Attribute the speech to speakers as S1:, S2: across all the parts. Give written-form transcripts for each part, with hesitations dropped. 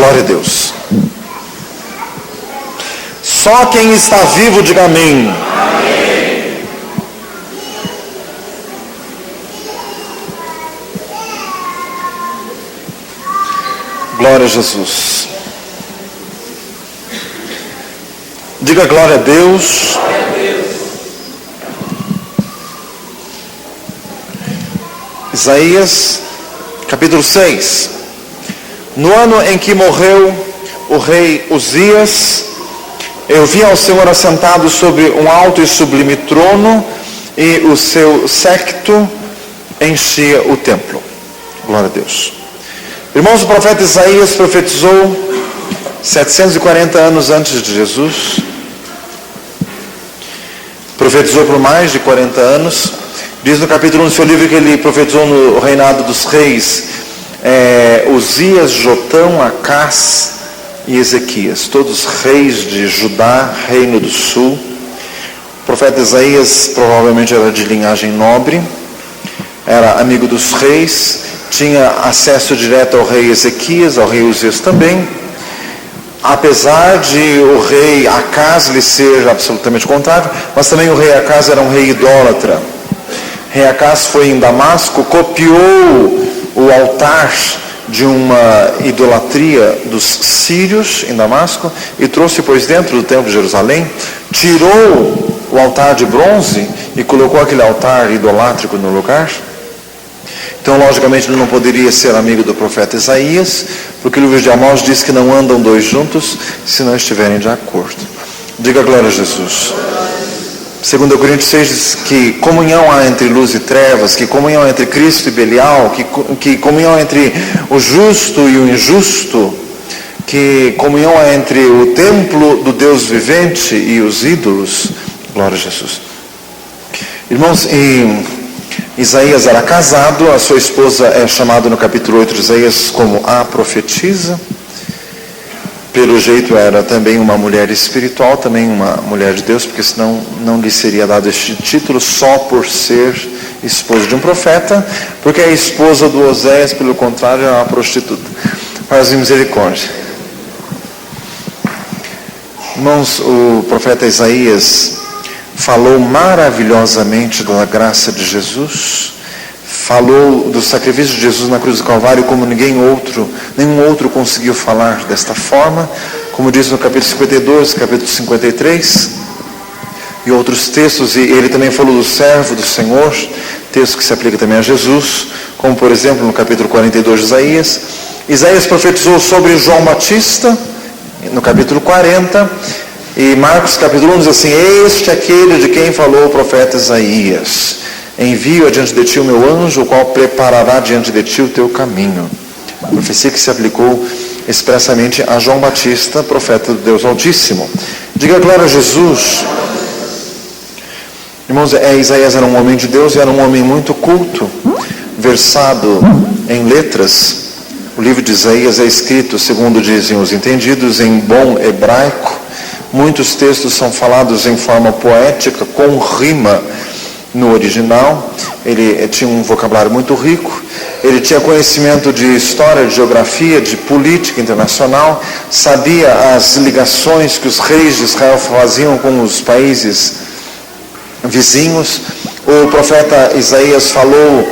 S1: Glória a Deus. Só quem está vivo, diga amém.
S2: Amém.
S1: Glória a Jesus. Diga glória a Deus.
S2: Glória a Deus.
S1: Isaías, capítulo 6. No ano em que morreu o rei Uzias, eu vi ao Senhor assentado sobre um alto e sublime trono, e o seu séquito enchia o templo. Glória a Deus. Irmãos, o profeta Isaías profetizou 740 anos antes de Jesus. Profetizou por mais de 40 anos. Diz no capítulo 1 do seu livro que ele profetizou no reinado dos reis Uzias, Jotão, Acás e Ezequias, todos reis de Judá, reino do sul. O profeta Isaías provavelmente era de linhagem nobre, era amigo dos reis, tinha acesso direto ao rei Ezequias, ao rei Uzias também. Apesar de o rei Acás lhe ser absolutamente contrário, mas também o rei Acás era um rei idólatra. O rei Acás foi em Damasco, copiou o altar de uma idolatria dos sírios em Damasco e trouxe, pois, dentro do templo de Jerusalém, tirou o altar de bronze e colocou aquele altar idolátrico no lugar. Então, logicamente, ele não poderia ser amigo do profeta Isaías, porque o livro de Amós diz que não andam dois juntos se não estiverem de acordo. Diga glória a Jesus. 2 Coríntios 6 diz que comunhão há entre luz e trevas, que comunhão há entre Cristo e Belial, que comunhão há entre o justo e o injusto, que comunhão há entre o templo do Deus vivente e os ídolos. Glória a Jesus. Irmãos, Isaías era casado, a sua esposa é chamada no capítulo 8 de Isaías como a profetisa. Pelo jeito era também uma mulher espiritual, também uma mulher de Deus, porque senão não lhe seria dado este título só por ser esposa de um profeta, porque a esposa do Oséias, pelo contrário, era uma prostituta. Faz misericórdia. Irmãos, o profeta Isaías falou maravilhosamente da graça de Jesus, falou do sacrifício de Jesus na cruz do Calvário como nenhum outro conseguiu falar desta forma, como diz no capítulo 52, capítulo 53 e outros textos. E ele também falou do servo do Senhor, texto que se aplica também a Jesus, como por exemplo no capítulo 42 de Isaías. Isaías profetizou sobre João Batista no capítulo 40, e Marcos capítulo 1 diz assim: este é aquele de quem falou o profeta Isaías: envio adiante de ti o meu anjo, o qual preparará diante de ti o teu caminho. A profecia que se aplicou expressamente a João Batista, profeta do Deus Altíssimo. Diga glória a Jesus. Irmãos, Isaías era um homem de Deus e era um homem muito culto, versado em letras. O livro de Isaías é escrito, segundo dizem os entendidos, em bom hebraico. Muitos textos são falados em forma poética, com rima no original. Ele tinha um vocabulário muito rico, ele tinha conhecimento de história, de geografia, de política internacional, sabia as ligações que os reis de Israel faziam com os países vizinhos. O profeta Isaías falou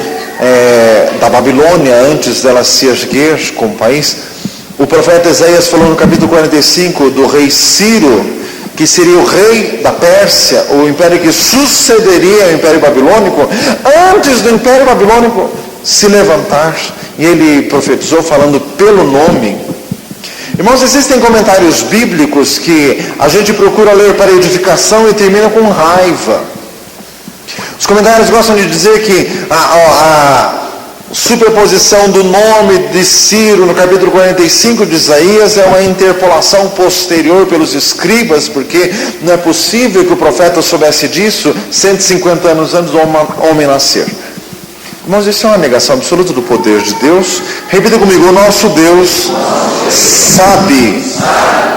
S1: da Babilônia antes dela se erguer como país. O profeta Isaías falou no capítulo 45 do rei Ciro, que seria o rei da Pérsia, o império que sucederia ao Império Babilônico, antes do Império Babilônico se levantar. E ele profetizou falando pelo nome. Irmãos, existem comentários bíblicos que a gente procura ler para edificação e termina com raiva. Os comentários gostam de dizer que a superposição do nome de Ciro no capítulo 45 de Isaías é uma interpolação posterior pelos escribas, porque não é possível que o profeta soubesse disso 150 anos antes do homem nascer. Irmãos, isso é uma negação absoluta do poder de Deus. Repita comigo: o nosso Deus sabe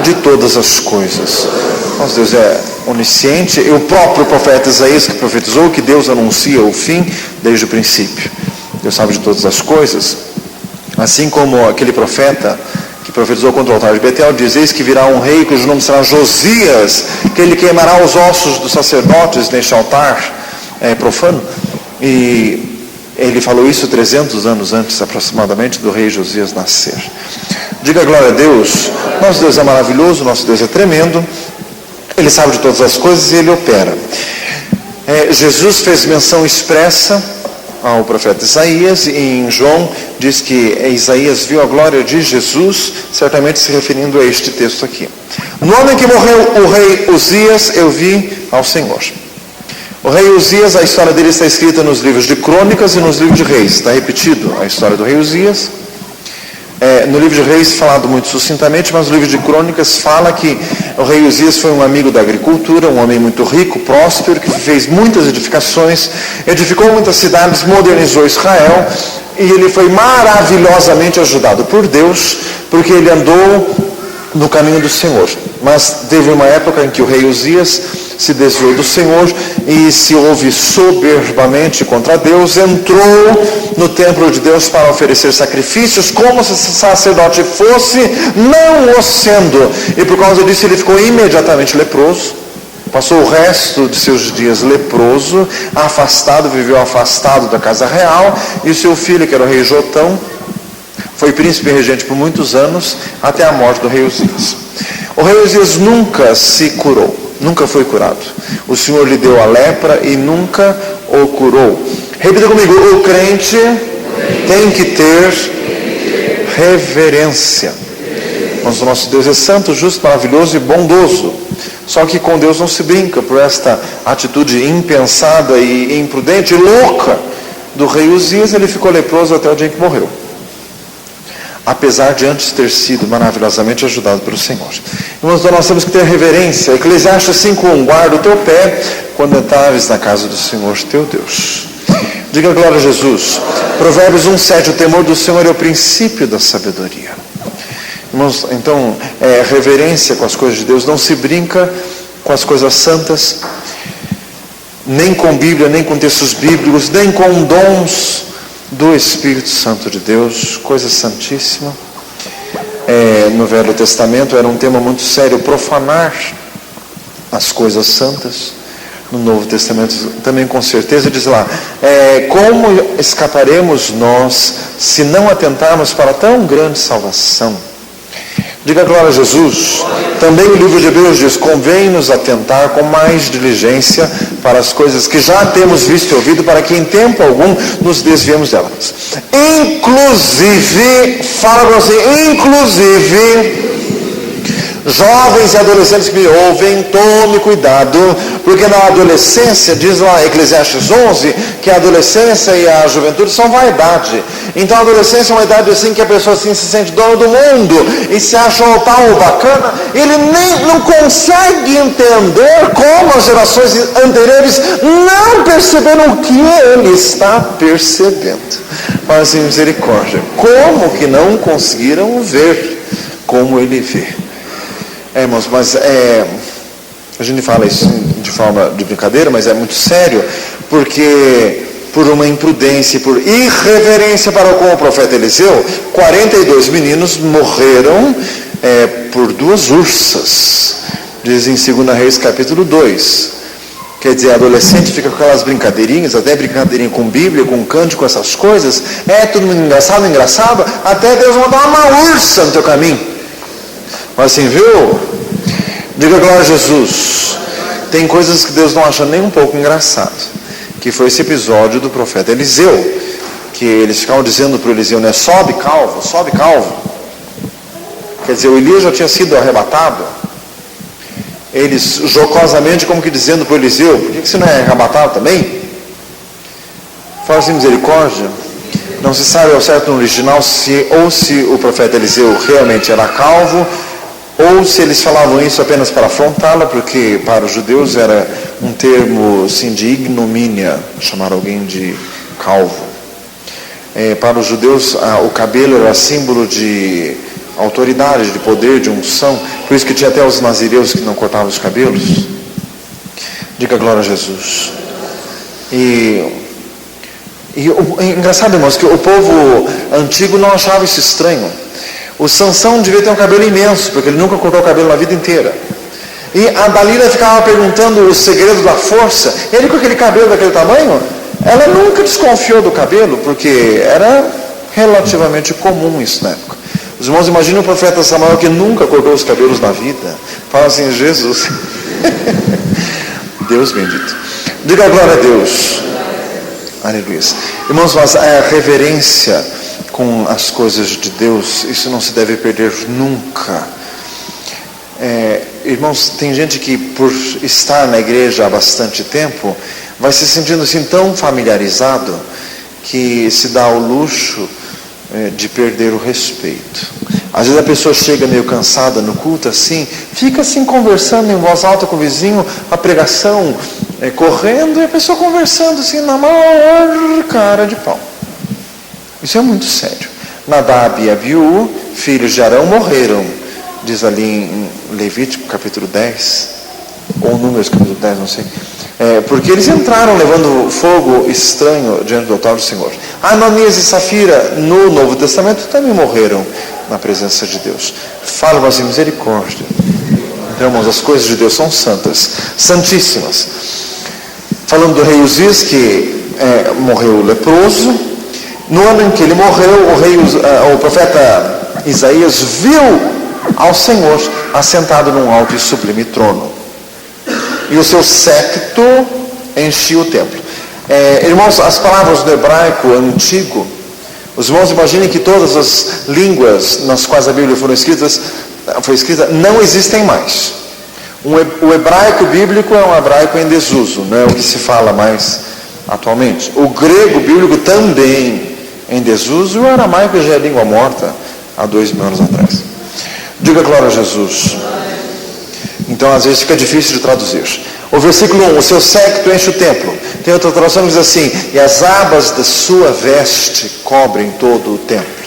S1: de todas as coisas. Nosso Deus é onisciente. E o próprio profeta Isaías que profetizou que Deus anuncia o fim desde o princípio. Deus sabe de todas as coisas. Assim como aquele profeta que profetizou contra o altar de Betel, diz: eis que virá um rei cujo nome será Josias, que ele queimará os ossos dos sacerdotes neste altar profano. E ele falou isso 300 anos antes aproximadamente do rei Josias nascer. Diga glória a Deus. Nosso Deus é maravilhoso, nosso Deus é tremendo, Ele sabe de todas as coisas e Ele opera. Jesus fez menção expressa ao profeta Isaías, e em João diz que Isaías viu a glória de Jesus, certamente se referindo a este texto aqui. No ano em que morreu o rei Uzias, eu vi ao Senhor. O rei Uzias, a história dele está escrita nos livros de Crônicas e nos livros de Reis. Está repetido a história do rei Uzias. No livro de Reis, falado muito sucintamente, mas no livro de Crônicas fala que o rei Uzias foi um amigo da agricultura, um homem muito rico, próspero, que fez muitas edificações, edificou muitas cidades, modernizou Israel, e ele foi maravilhosamente ajudado por Deus, porque ele andou no caminho do Senhor. Mas teve uma época em que o rei Uzias se desviou do Senhor e se houve soberbamente contra Deus, entrou no templo de Deus para oferecer sacrifícios, como se sacerdote fosse, não o sendo, e por causa disso ele ficou imediatamente leproso, passou o resto de seus dias leproso, afastado, viveu afastado da casa real, e o seu filho, que era o rei Jotão, foi príncipe e regente por muitos anos, até a morte do rei Uzias. O rei Uzias nunca se curou, nunca foi curado. O Senhor lhe deu a lepra e nunca o curou. Repita comigo: o crente tem que ter reverência. Mas o nosso Deus é santo, justo, maravilhoso e bondoso. Só que com Deus não se brinca por esta atitude impensada e imprudente e louca do rei Uzias. Ele ficou leproso até o dia em que morreu, apesar de antes ter sido maravilhosamente ajudado pelo Senhor. Irmãos, então nós temos que ter reverência. Eclesiastes 5:1: guarda o teu pé quando entrares na casa do Senhor teu Deus. Diga glória a Jesus. Provérbios 1:7: o temor do Senhor é o princípio da sabedoria. Irmãos, então, reverência com as coisas de Deus. Não se brinca com as coisas santas, nem com Bíblia, nem com textos bíblicos, nem com dons do Espírito Santo de Deus, coisa santíssima. No Velho Testamento era um tema muito sério, profanar as coisas santas. No Novo Testamento também, com certeza, diz lá: como escaparemos nós se não atentarmos para tão grande salvação? Diga glória a Jesus. Também o livro de Hebreus diz: convém-nos atentar com mais diligência para as coisas que já temos visto e ouvido, para que em tempo algum nos desviemos delas. Inclusive, fala para você, inclusive, jovens e adolescentes que me ouvem, tome cuidado, porque na adolescência, diz lá Eclesiastes 11, que a adolescência e a juventude são vaidade. Então a adolescência é uma idade assim que a pessoa assim se sente dona do mundo e se acha o tal bacana. Ele nem não consegue entender como as gerações anteriores não perceberam o que ele está percebendo. Mas assim, misericórdia, como que não conseguiram ver como ele vê? Irmãos, mas a gente fala isso de forma de brincadeira, mas é muito sério, porque por uma imprudência e por irreverência para com o profeta Eliseu, 42 meninos morreram por 2 ursas, diz em 2 Reis capítulo 2. Quer dizer, adolescente fica com aquelas brincadeirinhas, até brincadeirinha com Bíblia, com cântico, essas coisas, tudo engraçado, até Deus mandar uma ursa no teu caminho. Mas assim, viu? Diga glória a Jesus. Tem coisas que Deus não acha nem um pouco engraçado, que foi esse episódio do profeta Eliseu, que eles ficavam dizendo para o Eliseu, né? Sobe calvo. Quer dizer, o Elias já tinha sido arrebatado. Eles jocosamente, como que dizendo para o Eliseu: por que você não é arrebatado também? Fala assim, misericórdia. Não se sabe ao certo no original se o profeta Eliseu realmente era calvo, ou se eles falavam isso apenas para afrontá-la, porque para os judeus era um termo assim, de ignomínia chamar alguém de calvo. Para os judeus o cabelo era símbolo de autoridade, de poder, de unção. Por isso que tinha até os nazireus que não cortavam os cabelos. Diga glória a Jesus. E engraçado, irmãos, que o povo antigo não achava isso estranho. O Sansão devia ter um cabelo imenso, porque ele nunca cortou o cabelo na vida inteira. E a Dalila ficava perguntando o segredo da força. Ele com aquele cabelo daquele tamanho, ela nunca desconfiou do cabelo, porque era relativamente comum isso na época. Os irmãos imaginam o profeta Samuel que nunca cortou os cabelos na vida. Fala assim, Jesus. Deus bendito. Diga glória a Deus. Aleluia. Irmãos, mas a reverência com as coisas de Deus, isso não se deve perder nunca. Irmãos, tem gente que por estar na igreja há bastante tempo, vai se sentindo assim tão familiarizado, que se dá ao luxo de perder o respeito. Às vezes a pessoa chega meio cansada no culto assim, fica assim conversando em voz alta com o vizinho, a pregação correndo e a pessoa conversando assim na maior cara de pau. Isso é muito sério. Nadab e Abiú, filhos de Arão, morreram, diz ali em Levítico capítulo 10, ou Números capítulo 10, não sei. Porque eles entraram levando fogo estranho diante do altar do Senhor. Ananias e Safira, no Novo Testamento, também morreram na presença de Deus. Fala-nos em misericórdia. Então, irmãos, as coisas de Deus são santas, santíssimas. Falando do rei Uzias, que morreu leproso. No ano em que ele morreu, o profeta Isaías viu ao Senhor assentado num alto e sublime trono. E o seu séquito enchia o templo. Irmãos, as palavras do hebraico antigo, os irmãos imaginem que todas as línguas nas quais a Bíblia foi escrita, não existem mais. O hebraico bíblico é um hebraico em desuso, não é o que se fala mais atualmente. O grego bíblico também em desuso, e o aramaico já é língua morta há 2000 anos atrás. Diga glória a Jesus. Então às vezes fica difícil de traduzir. O versículo 1, o seu séquito enche o templo. Tem outra tradução que diz assim, e as abas da sua veste cobrem todo o templo.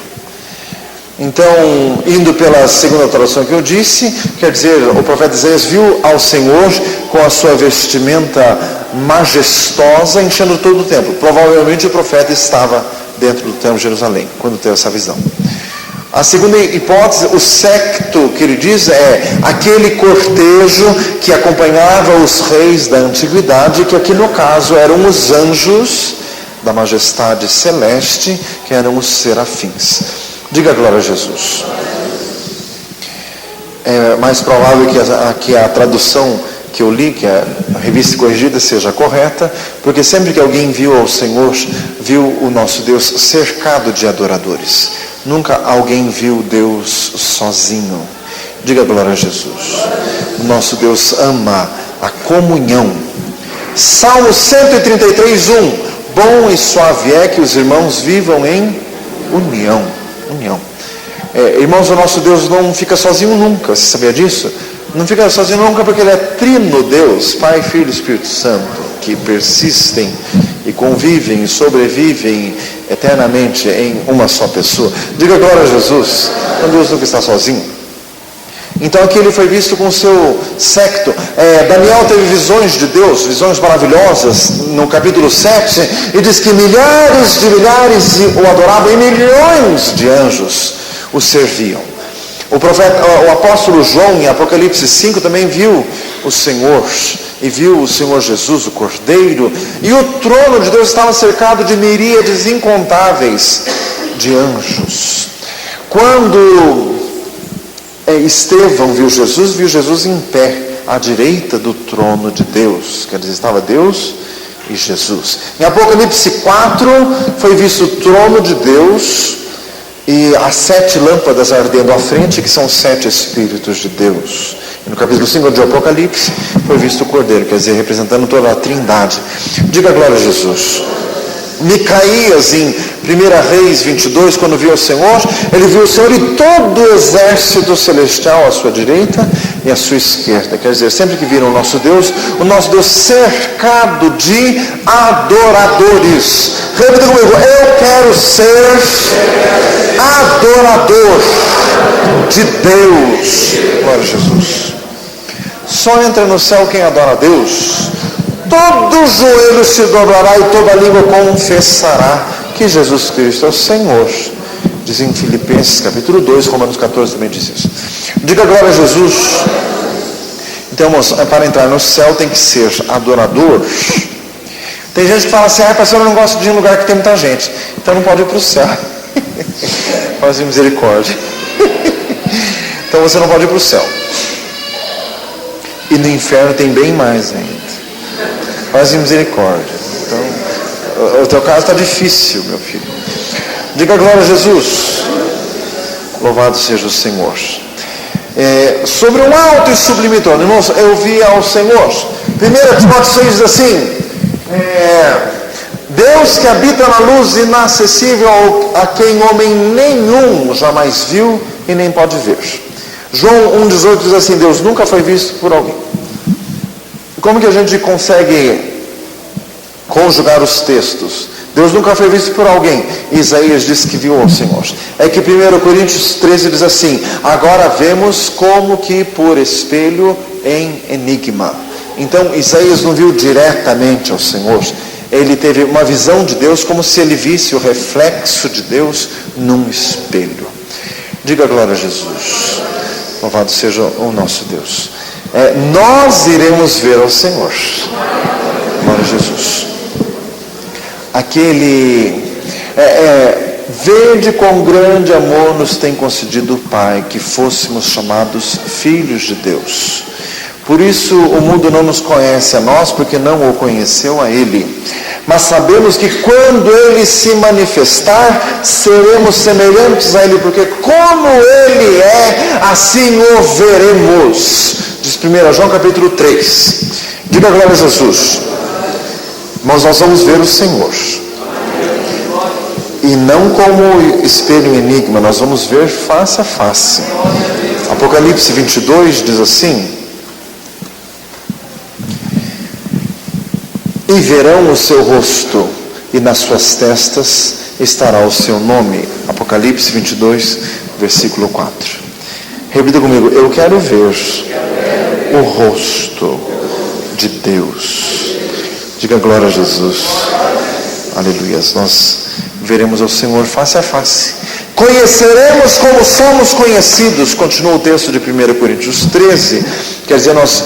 S1: Então, indo pela segunda tradução que eu disse, quer dizer, o profeta Isaías viu ao Senhor com a sua vestimenta majestosa enchendo todo o templo. Provavelmente o profeta estava dentro do templo de Jerusalém, quando teve essa visão. A segunda hipótese, o séquito que ele diz é aquele cortejo que acompanhava os reis da antiguidade, que aqui no caso eram os anjos da majestade celeste, que eram os serafins. Diga glória a Jesus. É mais provável que a tradução que eu li, que a revista corrigida seja correta, porque sempre que alguém viu ao Senhor, viu o nosso Deus cercado de adoradores. Nunca alguém viu Deus sozinho. Diga glória a Jesus. O nosso Deus ama a comunhão. Salmo 133, 1. Bom e suave é que os irmãos vivam em união. Irmãos, o nosso Deus não fica sozinho nunca. Você sabia disso? Não fica sozinho nunca porque Ele é trino Deus, Pai, Filho e Espírito Santo, que persistem e convivem e sobrevivem eternamente em uma só pessoa. Diga glória a Jesus. Então Deus nunca está sozinho. Então aqui ele foi visto com o seu séquito. Daniel teve visões de Deus, visões maravilhosas, no capítulo 7, e diz que milhares de milhares o adoravam e milhões de anjos o serviam. O apóstolo João, em Apocalipse 5, também viu o Senhor, e viu o Senhor Jesus, o Cordeiro, e o trono de Deus estava cercado de miríades incontáveis de anjos. Quando Estevão viu Jesus em pé, à direita do trono de Deus, quer dizer, estava Deus e Jesus. Em Apocalipse 4, foi visto o trono de Deus, e as 7 lâmpadas ardendo à frente, que são 7 Espíritos de Deus. E no capítulo 5 de Apocalipse, foi visto o Cordeiro, quer dizer, representando toda a Trindade. Diga glória a Jesus. Micaías, em 1 Reis 22, quando viu o Senhor, ele viu o Senhor e todo o exército celestial à sua direita e à sua esquerda. Quer dizer, sempre que viram o nosso Deus cercado de adoradores. Repita comigo, eu quero ser adorador de Deus. Glória a Jesus. Só entra no céu quem adora a Deus. Todo joelho se dobrará e toda língua confessará que Jesus Cristo é o Senhor, Diz em Filipenses capítulo 2, Romanos 14 também diz isso. Diga glória a Jesus. Então, irmãos, para entrar no céu tem que ser adorador. Tem gente que fala assim, pastor, eu não gosto de um lugar que tem muita gente, então não pode ir para o céu. Faz misericórdia. Então você não pode ir para o céu. E no inferno tem bem mais ainda. Faz misericórdia. Então, o teu caso está difícil, meu filho. Diga glória a Jesus. Louvado seja o Senhor. Sobre um alto e sublime trono, irmãos, eu vi ao Senhor. 1 Timóteo 6 diz assim: Deus que habita na luz inacessível, a quem homem nenhum jamais viu e nem pode ver. João 1,18 diz assim: Deus nunca foi visto por alguém. Como que a gente consegue conjugar os textos? Deus nunca foi visto por alguém. Isaías diz que viu ao Senhor. É que 1 Coríntios 13 diz assim: agora vemos como que por espelho em enigma. Então Isaías não viu diretamente ao Senhor. Ele teve uma visão de Deus como se ele visse o reflexo de Deus num espelho. Diga glória a Jesus. Louvado seja o nosso Deus. Nós iremos ver ao Senhor. Glória a Jesus. Aquele vede quão grande amor nos tem concedido o Pai, que fôssemos chamados filhos de Deus. Por isso o mundo não nos conhece a nós, porque não o conheceu a Ele. Mas sabemos que quando Ele se manifestar, seremos semelhantes a Ele, porque como Ele é, assim o veremos. Diz 1 João capítulo 3. Diga glória a Jesus. Mas nós vamos ver o Senhor. E não como espelho em enigma, nós vamos ver face a face. Apocalipse 22 diz assim: e verão o seu rosto, e nas suas testas estará o seu nome. Apocalipse 22, versículo 4. Repita comigo: eu quero ver o rosto de Deus. Diga glória a Jesus. Aleluias. Nós veremos ao Senhor face a face. Conheceremos como somos conhecidos. Continua o texto de 1 Coríntios 13. Quer dizer, nós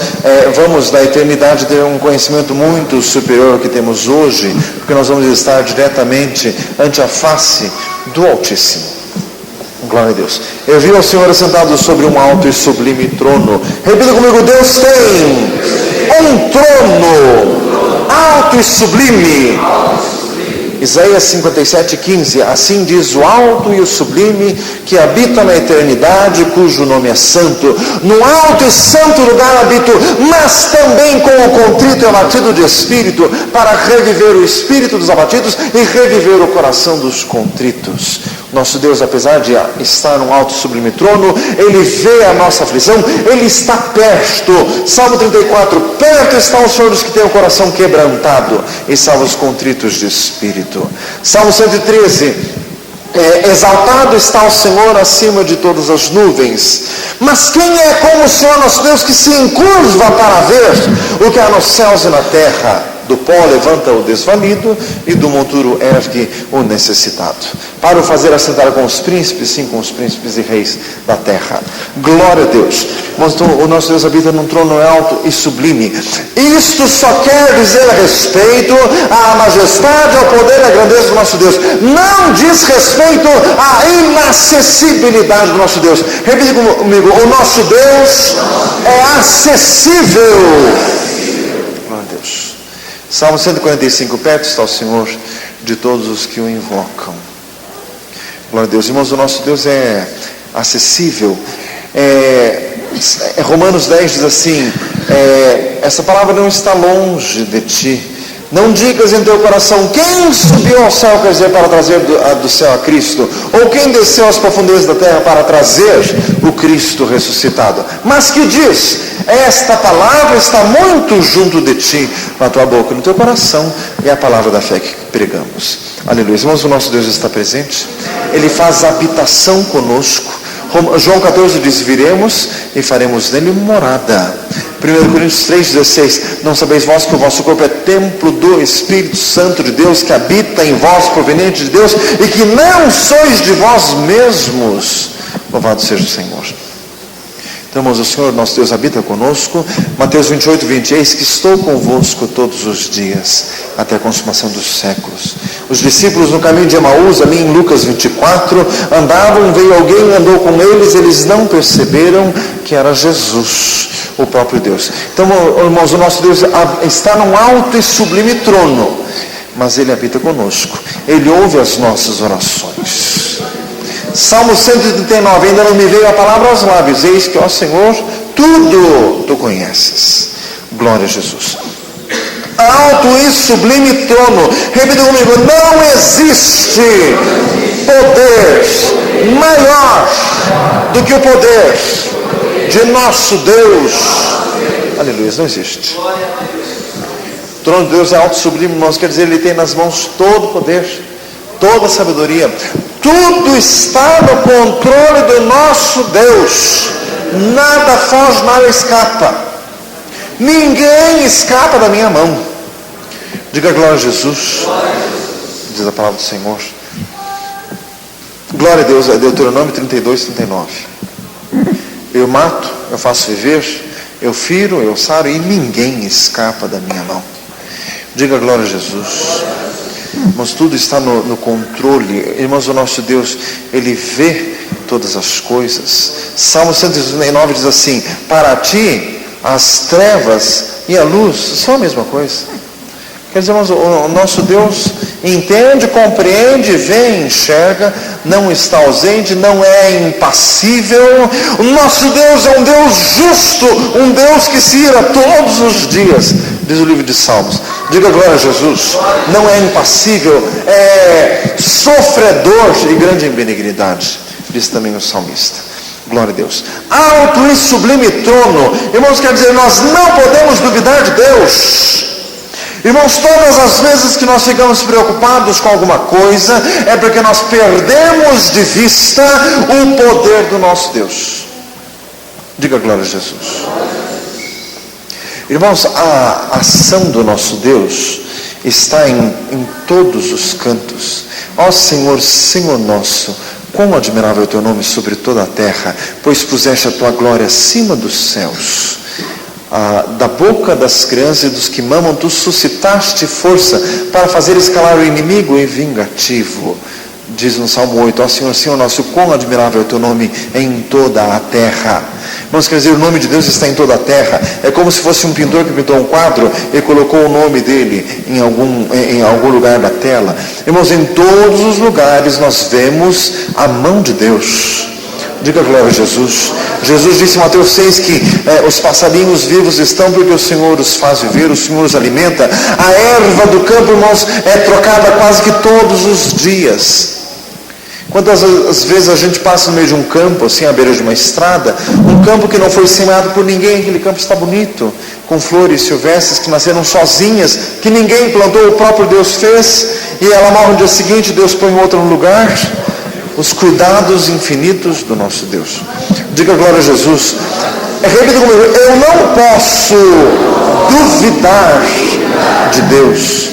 S1: vamos na eternidade ter um conhecimento muito superior ao que temos hoje, porque nós vamos estar diretamente ante a face do Altíssimo. Glória a Deus. Eu vi o Senhor assentado sobre um alto e sublime trono. Repita comigo: Deus tem um trono alto e sublime. Isaías 57:15, assim diz o alto e o sublime, que habita na eternidade, cujo nome é santo. No alto e santo lugar habito, mas também com o contrito e abatido de espírito, para reviver o espírito dos abatidos e reviver o coração dos contritos. Nosso Deus, apesar de estar num alto e sublime trono, Ele vê a nossa aflição, Ele está perto. Salmo 34, perto estão os senhores que têm o coração quebrantado, e salva os contritos de espírito. Salmo 113, exaltado está o Senhor acima de todas as nuvens. Mas quem é como o Senhor nosso Deus, que se encurva para ver o que há nos céus e na terra? Do pó levanta o desvalido, e do monturo ergue o necessitado, para o fazer assentar com os príncipes, sim, com os príncipes e reis da terra. Glória a Deus. O nosso Deus habita num trono alto e sublime. Isto só quer dizer a respeito à majestade, ao poder e à grandeza do nosso Deus. Não diz respeito à inacessibilidade do nosso Deus. Repita comigo: o nosso Deus é acessível. Glória a Deus. Salmo 145, perto está o Senhor de todos os que o invocam. Glória a Deus. Irmãos, o nosso Deus é acessível. Romanos 10 diz assim: essa palavra não está longe de ti. Não digas em teu coração: quem subiu ao céu, quer dizer, para trazer do céu a Cristo? Ou quem desceu às profundezas da terra para trazer o Cristo ressuscitado? Mas que diz: esta palavra está muito junto de ti, na tua boca, no teu coração, é a palavra da fé que pregamos. Aleluia. Irmãos, o nosso Deus está presente. Ele faz habitação conosco. João 14 diz: viremos e faremos nele morada. 1 Coríntios 3,16: não sabeis vós que o vosso corpo é templo do Espírito Santo de Deus, que habita em vós, proveniente de Deus, e que não sois de vós mesmos. Louvado seja o Senhor. Então, irmãos, o Senhor nosso Deus habita conosco. Mateus 28, 20: eis que estou convosco todos os dias, até a consumação dos séculos. Os discípulos no caminho de Emaús, ali em Lucas 24, andavam, veio alguém, andou com eles não perceberam que era Jesus, o próprio Deus. Então, irmãos, o nosso Deus está num alto e sublime trono, mas Ele habita conosco. Ele ouve as nossas orações. Salmo 139: ainda não me veio a palavra aos lábios, eis que, ó Senhor, tudo Tu conheces. Glória a Jesus. Alto e sublime trono. Repita comigo: não existe poder maior do que o poder de nosso Deus. Aleluia, não existe. O trono de Deus é alto e sublime, irmãos, quer dizer, Ele tem nas mãos todo o poder, toda a sabedoria. Tudo está no controle do nosso Deus. Nada foge, nada escapa. Ninguém escapa da minha mão. Diga glória a Jesus. Diz a palavra do Senhor. Glória a Deus. É Deuteronômio 32, 39. Eu mato, eu faço viver, eu firo, eu saro, e ninguém escapa da minha mão. Diga glória a Jesus. Irmãos, tudo está no controle. Irmãos, o nosso Deus, Ele vê todas as coisas. Salmo 139 diz assim: para ti as trevas e a luz são a mesma coisa. Quer dizer, irmãos, o nosso Deus entende, compreende, vê, enxerga, não está ausente, não é impassível. O nosso Deus é um Deus justo, um Deus que se ira todos os dias, diz o livro de Salmos. Diga glória a Jesus. Não é impassível, é sofredor e grande em benignidade, diz também o salmista. Glória a Deus. Alto e sublime trono. Irmãos, quer dizer, nós não podemos duvidar de Deus. Irmãos, todas as vezes que nós ficamos preocupados com alguma coisa, é porque nós perdemos de vista o poder do nosso Deus. Diga glória a Jesus. Irmãos, a ação do nosso Deus está em todos os cantos. Ó Senhor, Senhor nosso, quão admirável é o Teu nome sobre toda a terra, pois puseste a Tua glória acima dos céus. Da boca das crianças e dos que mamam, Tu suscitaste força para fazer escalar o inimigo e vingativo. Diz no Salmo 8, ó Senhor, Senhor nosso, quão admirável é o Teu nome em toda a terra. Vamos quer dizer, o nome de Deus está em toda a terra. É como se fosse um pintor que pintou um quadro e colocou o nome dele em algum lugar da tela. Irmãos, em todos os lugares nós vemos a mão de Deus. Diga glória a Jesus. Jesus disse em Mateus 6 que os passarinhos vivos estão porque o Senhor os faz viver, o Senhor os alimenta. A erva do campo, irmãos, é trocada quase que todos os dias. Quantas vezes a gente passa no meio de um campo, assim, à beira de uma estrada, um campo que não foi semeado por ninguém, aquele campo está bonito, com flores silvestres que nasceram sozinhas, que ninguém plantou, o próprio Deus fez, e ela morre no dia seguinte, Deus põe outra no lugar. Os cuidados infinitos do nosso Deus. Diga glória a Jesus. Repita comigo: eu não posso duvidar de Deus.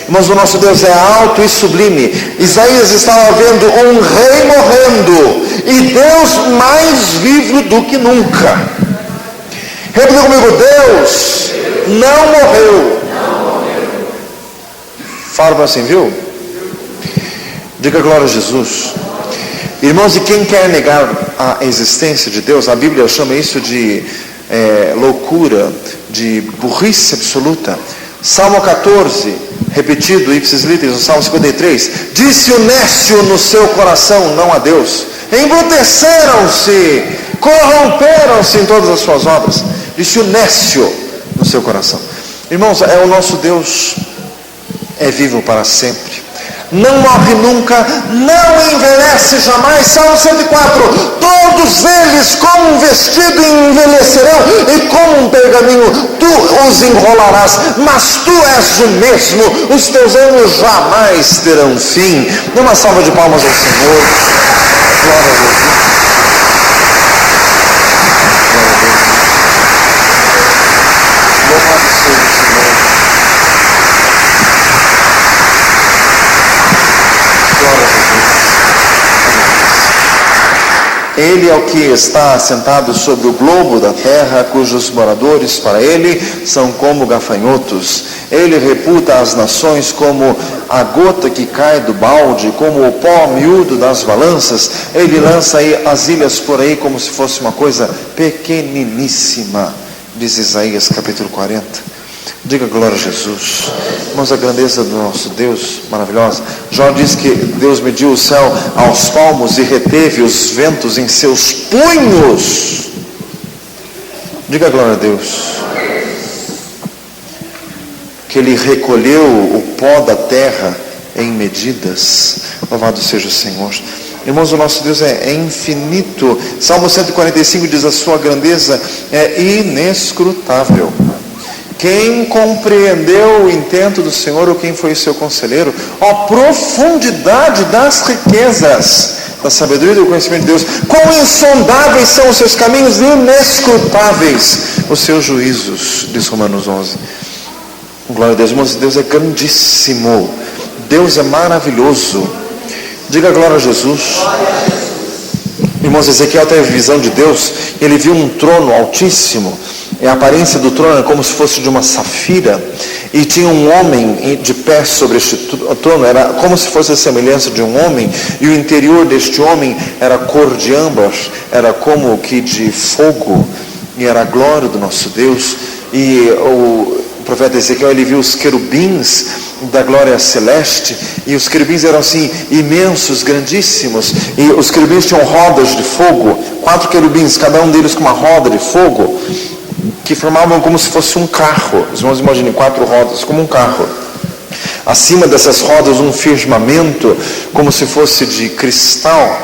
S1: Irmãos, o nosso Deus é alto e sublime. Isaías estava vendo um rei morrendo e Deus mais vivo do que nunca. Repita comigo: Deus não morreu. Fala assim, viu? Diga glória a Jesus. Irmãos, e quem quer negar a existência de Deus, a Bíblia chama isso de loucura, de burrice absoluta. Salmo 14, repetido, ipsis literis, no Salmo 53, disse o nécio no seu coração, não a Deus. Embruteceram-se, corromperam-se em todas as suas obras. Disse o nécio no seu coração. Irmãos, o nosso Deus é vivo para sempre. Não morre nunca, não envelhece jamais. Salmo 104, todos eles como um vestido envelhecerão e como um pergaminho tu os enrolarás, mas tu és o mesmo, os teus anos jamais terão fim. Dê uma salva de palmas ao Senhor. Ele é o que está assentado sobre o globo da terra, cujos moradores para ele são como gafanhotos. Ele reputa as nações como a gota que cai do balde, como o pó miúdo das balanças. Ele lança as ilhas por aí como se fosse uma coisa pequeniníssima, diz Isaías capítulo 40. Diga glória a Jesus. Irmãos, a grandeza do nosso Deus maravilhosa. Jó diz que Deus mediu o céu aos palmos e reteve os ventos em seus punhos. Diga glória a Deus. Que Ele recolheu o pó da terra em medidas. Louvado seja o Senhor. Irmãos, o nosso Deus é infinito. Salmo 145 diz: a sua grandeza é inescrutável. Quem compreendeu o intento do Senhor, ou quem foi o seu conselheiro? Ó profundidade das riquezas, da sabedoria e do conhecimento de Deus. Quão insondáveis são os seus caminhos, inescrutáveis os seus juízos, diz Romanos 11. Glória a Deus. Irmãos, Deus é grandíssimo. Deus é maravilhoso. Diga glória a Jesus. Irmãos, Ezequiel teve visão de Deus. Ele viu um trono altíssimo. A aparência do trono era como se fosse de uma safira, e tinha um homem de pé sobre este trono, era como se fosse a semelhança de um homem, e o interior deste homem era cor de âmbar, era como que de fogo, e era a glória do nosso Deus. E o profeta Ezequiel, ele viu os querubins da glória celeste, e os querubins eram assim imensos, grandíssimos, e os querubins tinham rodas de fogo, 4 querubins, cada um deles com uma roda de fogo, que formavam como se fosse um carro. Os irmãos imaginem 4 rodas, como um carro. Acima dessas rodas um firmamento, como se fosse de cristal.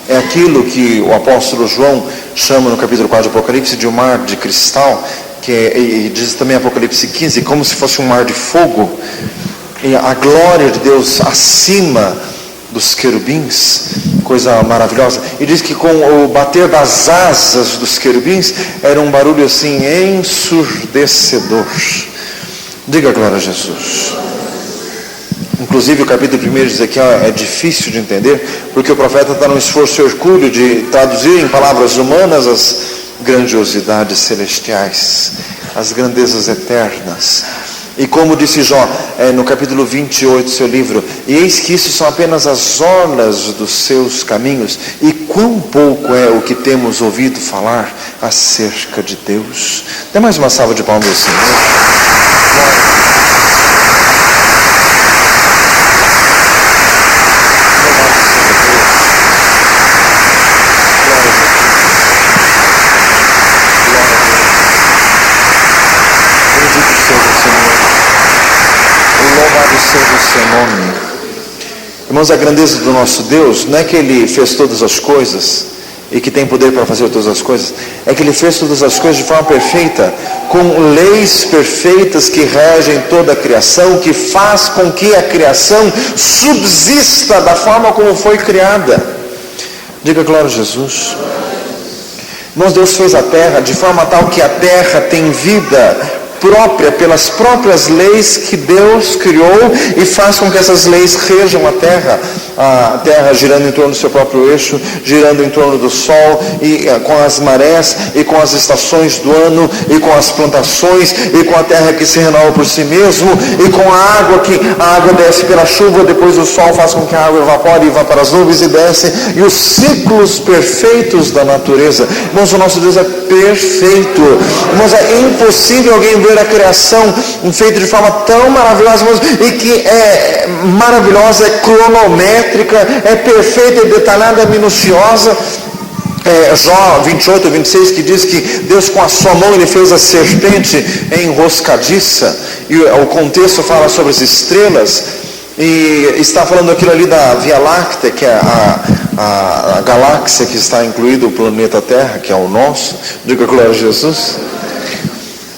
S1: É aquilo que o apóstolo João chama no capítulo 4 de Apocalipse de um mar de cristal, e diz também Apocalipse 15, como se fosse um mar de fogo. E a glória de Deus acima dos querubins, coisa maravilhosa. E diz que com o bater das asas dos querubins era um barulho assim ensurdecedor. Diga glória a Jesus. Inclusive o capítulo 1 de Ezequiel é difícil de entender, porque o profeta está num esforço hercúleo de traduzir em palavras humanas as grandiosidades celestiais, as grandezas eternas. E como disse Jó, no capítulo 28 do seu livro: e eis que isso são apenas as orlas dos seus caminhos, e quão pouco é o que temos ouvido falar acerca de Deus. Dê mais uma salva de palmas ao Senhor. Seja o seu nome. Irmãos, a grandeza do nosso Deus não é que Ele fez todas as coisas e que tem poder para fazer todas as coisas, é que Ele fez todas as coisas de forma perfeita, com leis perfeitas que regem toda a criação, que faz com que a criação subsista da forma como foi criada. Diga glória a Jesus. Irmãos, Deus fez a terra de forma tal que a terra tem vida própria, pelas próprias leis que Deus criou, e faz com que essas leis rejam a terra girando em torno do seu próprio eixo, girando em torno do sol, e com as marés, e com as estações do ano, e com as plantações, e com a terra que se renova por si mesmo, e com a água, que a água desce pela chuva, depois o sol faz com que a água evapore e vá para as nuvens e desce, e os ciclos perfeitos da natureza. Irmãos, o nosso Deus é perfeito. Irmãos, é impossível alguém ver a criação feita de forma tão maravilhosa, irmãos, e que é maravilhosa, é cronométrica, é perfeita, é detalhada, é minuciosa. Jó 28, 26, que diz que Deus com a sua mão Ele fez a serpente enroscadiça, e o contexto fala sobre as estrelas, e está falando aquilo ali da Via Láctea, que é a galáxia que está incluído o planeta Terra, que é o nosso. Diga glória a Jesus.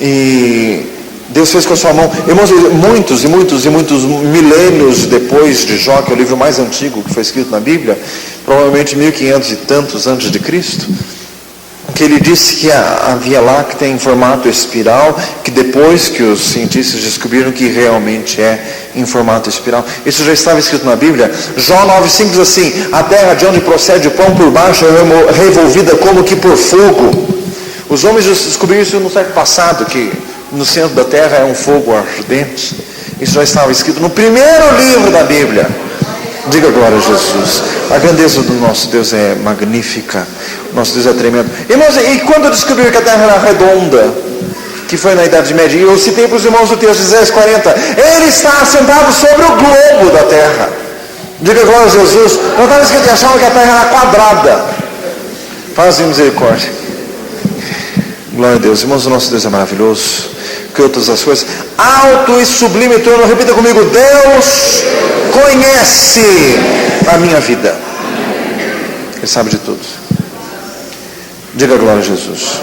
S1: E Deus fez com a sua mão. Irmãos, muitos milênios depois de Jó, que é o livro mais antigo que foi escrito na Bíblia, provavelmente 1500 e tantos antes de Cristo, que ele disse que a Via Láctea em formato espiral, que depois que os cientistas descobriram que realmente é em formato espiral. Isso já estava escrito na Bíblia. Jó 9,5 diz assim: a terra de onde procede o pão por baixo é revolvida como que por fogo. Os homens descobriram isso no século passado, que no centro da terra é um fogo ardente. Isso já estava escrito no primeiro livro da Bíblia. Diga glória a Jesus. A grandeza do nosso Deus é magnífica. Nosso Deus é tremendo. Irmãos, e quando descobriram que a terra era redonda, que foi na Idade Média, e eu citei para os irmãos o texto de Isaías 40, ele está assentado sobre o globo da terra. Diga glória a Jesus. Não estava escrito que achavam que a terra era quadrada. Faz misericórdia. Glória a Deus. Irmãos, o nosso Deus é maravilhoso. Que outras as coisas. Alto e sublime trono. Repita comigo: Deus conhece a minha vida. Ele sabe de tudo. Diga glória a Jesus.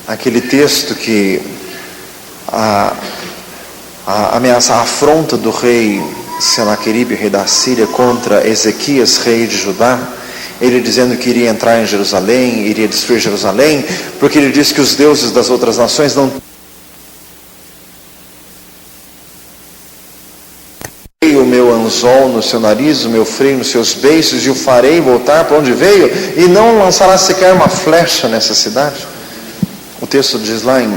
S1: Aquele texto que ameaça a afronta do rei Senaqueribe, rei da Síria, contra Ezequias, rei de Judá, ele dizendo que iria entrar em Jerusalém, iria destruir Jerusalém, porque ele disse que os deuses das outras nações não o meu anzol no seu nariz, o meu freio nos seus beiços, e o farei voltar para onde veio, e não lançará sequer uma flecha nessa cidade. O texto diz lá em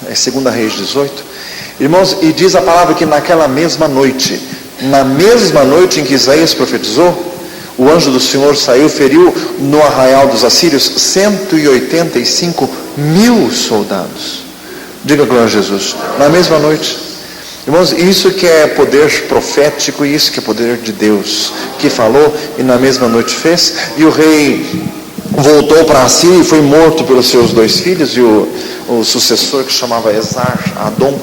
S1: 2 Reis 18, irmãos, e diz a palavra que naquela mesma noite, na mesma noite em que Isaías profetizou, o anjo do Senhor saiu, feriu no arraial dos assírios 185 mil soldados. Diga glória a Jesus. Na mesma noite. Irmãos, isso que é poder profético, e isso que é poder de Deus, que falou e na mesma noite fez. E o rei voltou para a Síria e foi morto pelos seus 2 filhos, e o sucessor, que chamava Esar-Adom,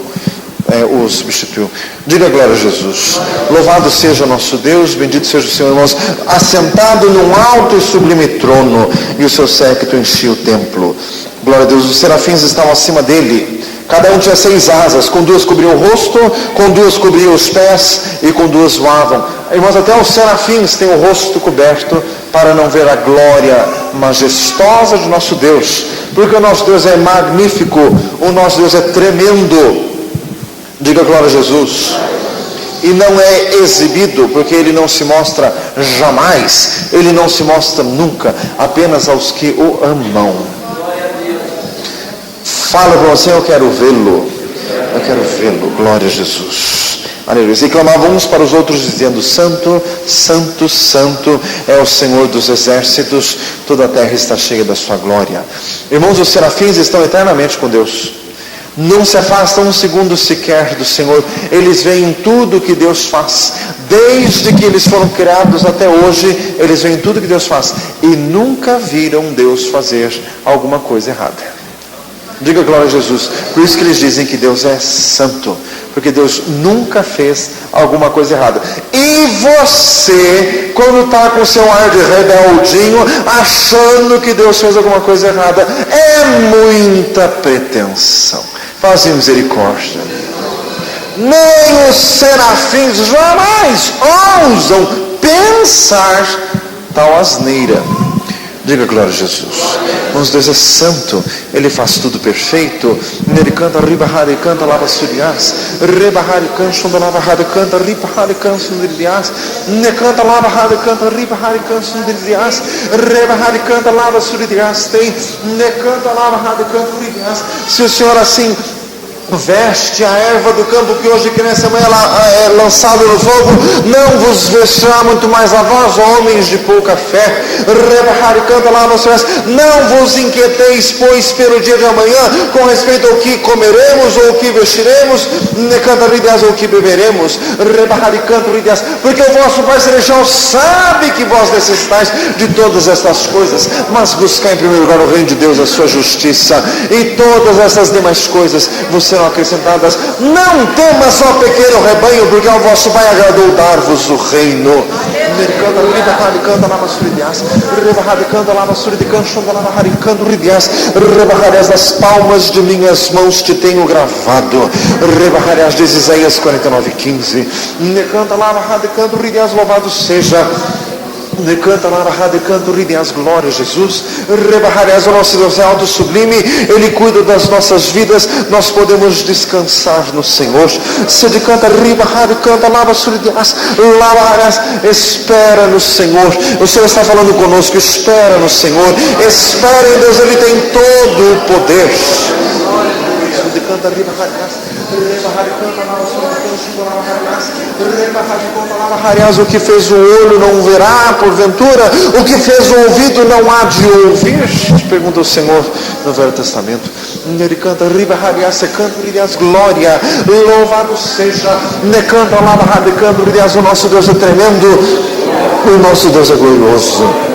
S1: o substituiu. Diga glória a Jesus. Louvado seja nosso Deus, bendito seja o Senhor. Irmãos, assentado num alto e sublime trono, e o seu séquito enchia o templo. Glória a Deus. Os serafins estavam acima dele. Cada um tinha 6 asas, com 2 cobriam o rosto, com 2 cobriam os pés, e com 2 voavam. Irmãos, até os serafins têm o rosto coberto, para não ver a glória majestosa de nosso Deus, porque o nosso Deus é magnífico, o nosso Deus é tremendo. Diga glória a Jesus. E não é exibido, porque ele não se mostra jamais, ele não se mostra nunca, apenas aos que o amam. Fala para você: eu quero vê-lo, eu quero vê-lo. Glória a Jesus. Aleluia. E clamavam uns para os outros, dizendo: Santo, Santo, Santo é o Senhor dos exércitos, toda a terra está cheia da sua glória. Irmãos, os serafins estão eternamente com Deus. Não se afastam um segundo sequer do Senhor. Eles veem tudo que Deus faz. Desde que eles foram criados até hoje, eles veem tudo que Deus faz. E nunca viram Deus fazer alguma coisa errada. Diga glória a Jesus. Por isso que eles dizem que Deus é santo, porque Deus nunca fez alguma coisa errada. E você, quando está com seu ar de rebeldinho, achando que Deus fez alguma coisa errada, é muita pretensão. Faz misericórdia. Nem os serafins jamais ousam pensar tal asneira. Diga glória a Jesus. Nosso Deus é santo, Ele faz tudo perfeito. Ele canta ribahari, canta lava surias, rebahari, canta lava hari, canta ribahari, canta surias, ne canta lava hari, canta ribahari, canta surias, rebahari, canta lava surias, tem ne canta lava hari, canta surias. Se o Senhor assim veste a erva do campo, que hoje que nessa manhã é lançado no fogo, não vos vestirá muito mais a vós, homens de pouca fé. Não vos inquieteis, pois, pelo dia de amanhã, com respeito ao que comeremos, ou o que vestiremos, ou o que beberemos, porque o vosso Pai Celestial sabe que vós necessitais de todas estas coisas, mas buscai em primeiro lugar o reino de Deus, a sua justiça, e todas essas demais coisas vos serão acrescentadas. Não temas, ó pequeno rebanho, porque ao vosso Pai agradou dar-vos o reino.
S2: Canta, Rida, Haricanta, Lava Suridias, Reba Haricanta, Lava Suridican, Xonda, Lava Haricando, Ridias, Reba Harias, nas palmas de minhas mãos te tenho gravado. Reba Harias, diz Isaías 49:15. Canta, Lava Haricando, Ridias, louvado seja. Canta lá, canto, ridias, glória a Jesus. Rebarrarés, o nosso Deus é alto, sublime, Ele cuida das nossas vidas, nós podemos descansar no Senhor. Se de canta, ribarrar, canta, lava, suridias, lavarás, espera no Senhor. O Senhor está falando conosco, espera no Senhor, espera em Deus, Ele tem todo o poder. De canta, ribarrarás, o que fez o olho não verá, porventura, o que fez o ouvido não há de ouvir, pergunta o Senhor no Velho Testamento. Ele canta, ribarrarias, canta, ridias, glória, louvado seja, ne canta, lava, canto, ridias, o nosso Deus é tremendo, o nosso Deus é glorioso.